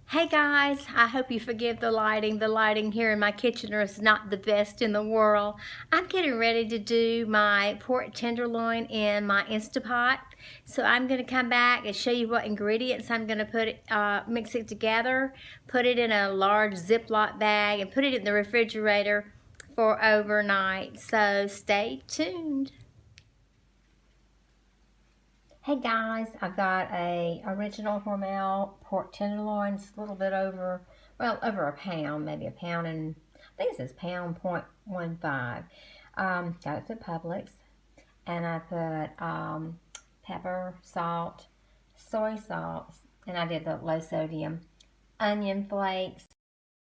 Hey guys, I hope you forgive the lighting. The lighting here in my kitchen is not the best in the world. I'm getting ready to do my pork tenderloin in my Instapot. So I'm going to come back and show you what ingredients I'm going to mix it together, put it in a large Ziploc bag, and put it in the refrigerator for overnight. So stay tuned. Hey guys, I've got a original Hormel pork tenderloin. It's a little bit over, well, over a pound, maybe a pound and, I think it says pound .15. Got it at Publix. And I put pepper, salt, soy sauce, and I did the low sodium, onion flakes,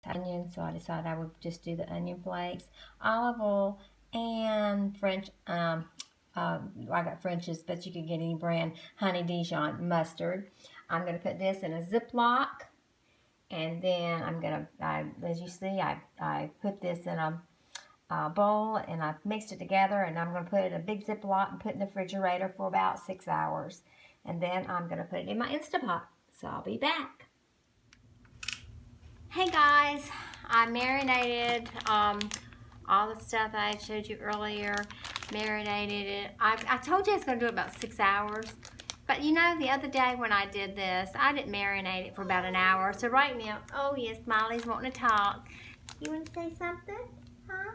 so I decided I would just do the onion flakes, olive oil, and I got French's, but you can get any brand, honey Dijon mustard. I'm going to put this in a Ziploc, and then I'm going to, as you see, I put this in a bowl, and I've mixed it together, and I'm going to put it in a big Ziploc and put it in the refrigerator for about 6 hours. And then I'm going to put it in my Instapot, so I'll be back. Hey guys, I marinated all the stuff I showed you earlier, marinated it. I told you I was going to do it about 6 hours, but you know, the other day when I did this, I didn't marinate it for about an hour. So right now, oh yes, Molly's wanting to talk. You want to say something, huh?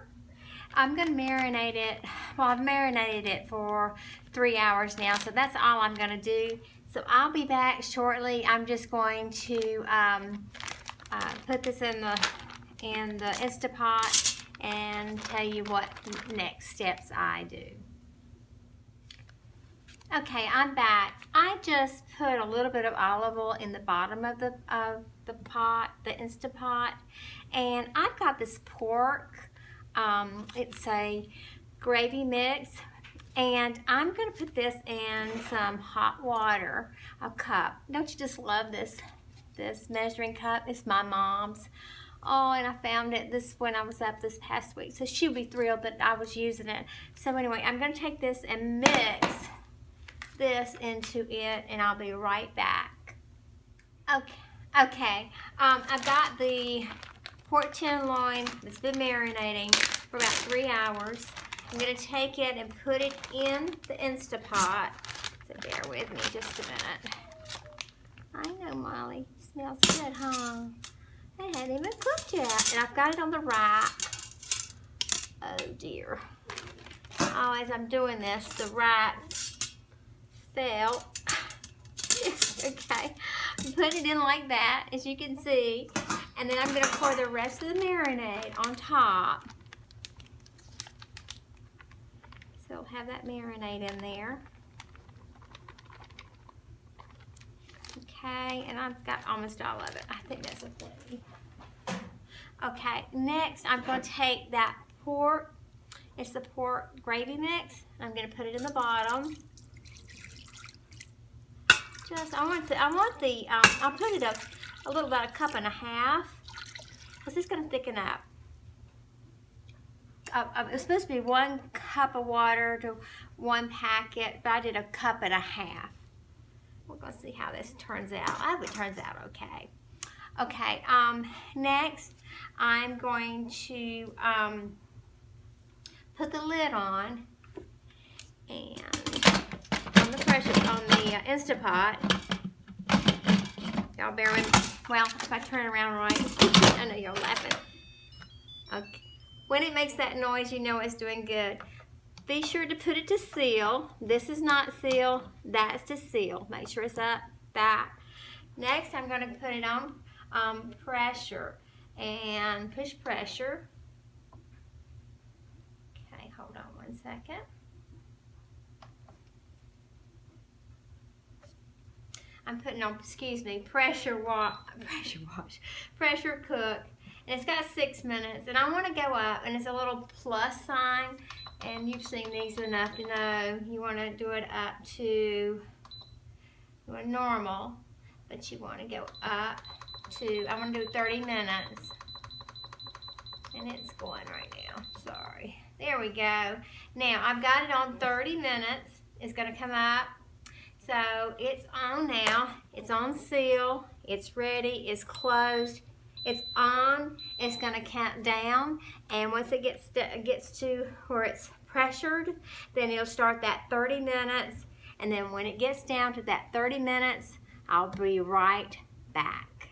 I'm going to marinate it. Well, I've marinated it for 3 hours now, so that's all I'm going to do. So I'll be back shortly. I'm just going to put this in the Instapot and tell you what next steps I do. Okay, I'm back. I just put a little bit of olive oil in the bottom of the pot, the Instapot, and I've got this pork. It's a gravy mix, and I'm going to put this in some hot water, a cup. Don't you just love this measuring cup? It's my mom's. Oh, and I found it when I was up this past week, so she'll be thrilled that I was using it. So anyway, I'm going to take this and mix this into it, and I'll be right back. Okay. I've got the pork tenderloin that's been marinating for about 3 hours. I'm going to take it and put it in the Instapot. So bear with me just a minute. I know, Molly. It smells good, huh? I hadn't even cooked yet, and I've got it on the rack. Oh dear. Oh, as I'm doing this, the rack fell. Okay, I'm putting it in like that, as you can see, and then I'm going to pour the rest of the marinade on top. So I'll have that marinade in there. Okay, and I've got almost all of it. I think that's a plenty. Okay, next I'm going to take that pork. It's the pork gravy mix. I'm going to put it in the bottom. I'll put it up a little, about a cup and a half, because it's going to thicken up. It's supposed to be 1 cup of water to 1 packet, but I did a cup and a half. We're going to see how this turns out. I hope it turns out okay. Okay, next I'm going to put the lid on, and on the Instapot. Y'all bear with me. Well, if I turn around right, I know you're laughing. Okay, when it makes that noise, you know it's doing good. Be sure to put it to seal. This is not seal, that's to seal. Make sure it's up, that. Next, I'm going to put it on pressure and push pressure. Okay, hold on 1 second. I'm putting on, pressure cook. And it's got 6 minutes, and I want to go up, and it's a little plus sign, and you've seen these enough to know you want to do it up to normal, but you want to go up to, I want to do 30 minutes, and it's going right now, sorry. There we go. Now, I've got it on 30 minutes. It's going to come up. So it's on now. It's on seal. It's ready. It's closed. It's on. It's going to count down. And once it gets to where it's pressured, then it'll start that 30 minutes. And then when it gets down to that 30 minutes, I'll be right back.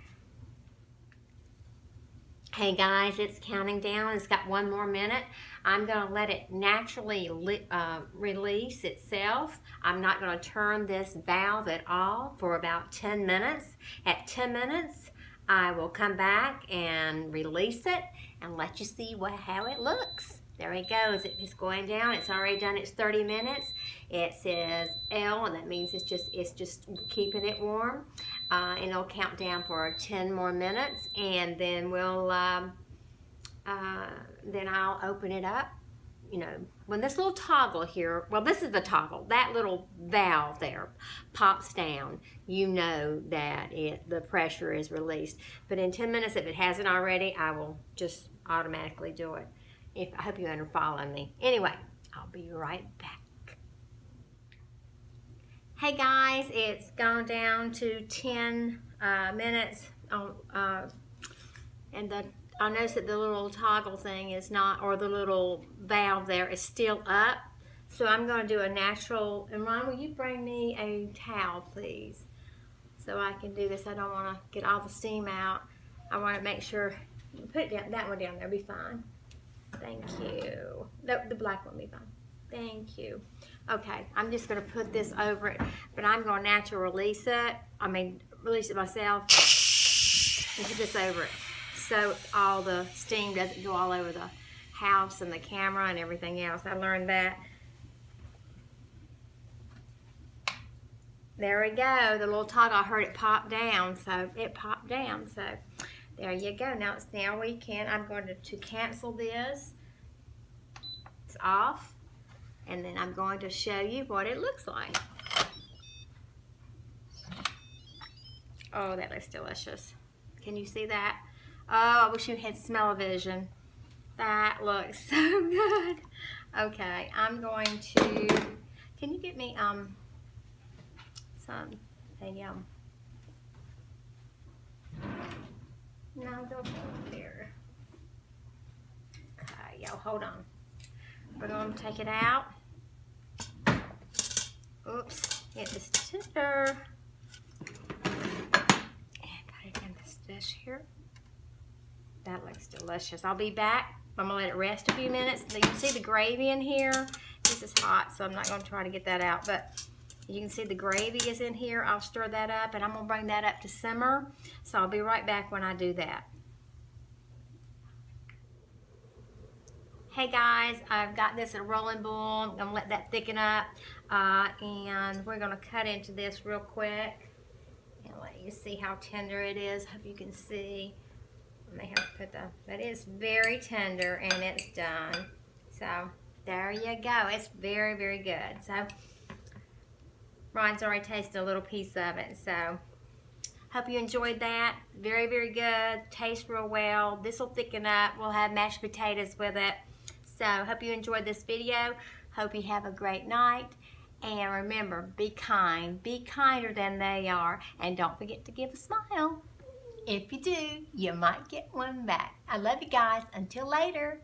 Hey guys, it's counting down. It's got 1 more minute. I'm going to let it naturally release itself. I'm not going to turn this valve at all for about 10 minutes. At 10 minutes, I will come back and release it and let you see how it looks. There it goes. It's going down. It's already done its 30 minutes. It says Elle, and that means it's just keeping it warm. And it'll count down for 10 more minutes, and then then I'll open it up. You know, when this little toggle here, well, this is the toggle, that little valve there pops down, you know that the pressure is released. But in 10 minutes, if it hasn't already, I will just automatically do it. I hope you follow me. Anyway, I'll be right back. Hey guys, it's gone down to 10 minutes, and I noticed that the little toggle thing is not, or the little valve there is still up. So I'm going to do a natural, and Ron, will you bring me a towel, please? So I can do this. I don't want to get all the steam out. I want to make sure, put it down, that one down there, be fine. Thank you. The black one will be fine. Thank you. Okay, I'm just going to put this over it, but I'm going to naturally release it. Release it myself and put this over it, so all the steam doesn't go all over the house and the camera and everything else. I learned that. There we go. The little toggle, I heard it pop down, so it popped down. So there you go. Now we can. I'm going to cancel this. It's off, and then I'm going to show you what it looks like. Oh, that looks delicious. Can you see that? Oh, I wish you had smell-o-vision. That looks so good. Okay, I'm going to, can you get me no, don't go there. Okay, y'all, hold on. We're going to take it out. Oops, it is tender. And put it in this dish here. That looks delicious. I'll be back. I'm going to let it rest a few minutes. You can see the gravy in here. This is hot, so I'm not going to try to get that out. But you can see the gravy is in here. I'll stir that up, and I'm going to bring that up to simmer. So I'll be right back when I do that. Hey guys, I've got this at a rolling boil. I'm going to let that thicken up. And we're going to cut into this real quick and let you see how tender it is. Hope you can see. I may have to put that is very tender, and it's done. So there you go. It's very, very good. So Ron's already tasted a little piece of it. So hope you enjoyed that. Very, very good. Tastes real well. This will thicken up. We'll have mashed potatoes with it. So hope you enjoyed this video. Hope you have a great night. And remember, be kind. Be kinder than they are. And don't forget to give a smile. If you do, you might get one back. I love you guys. Until later.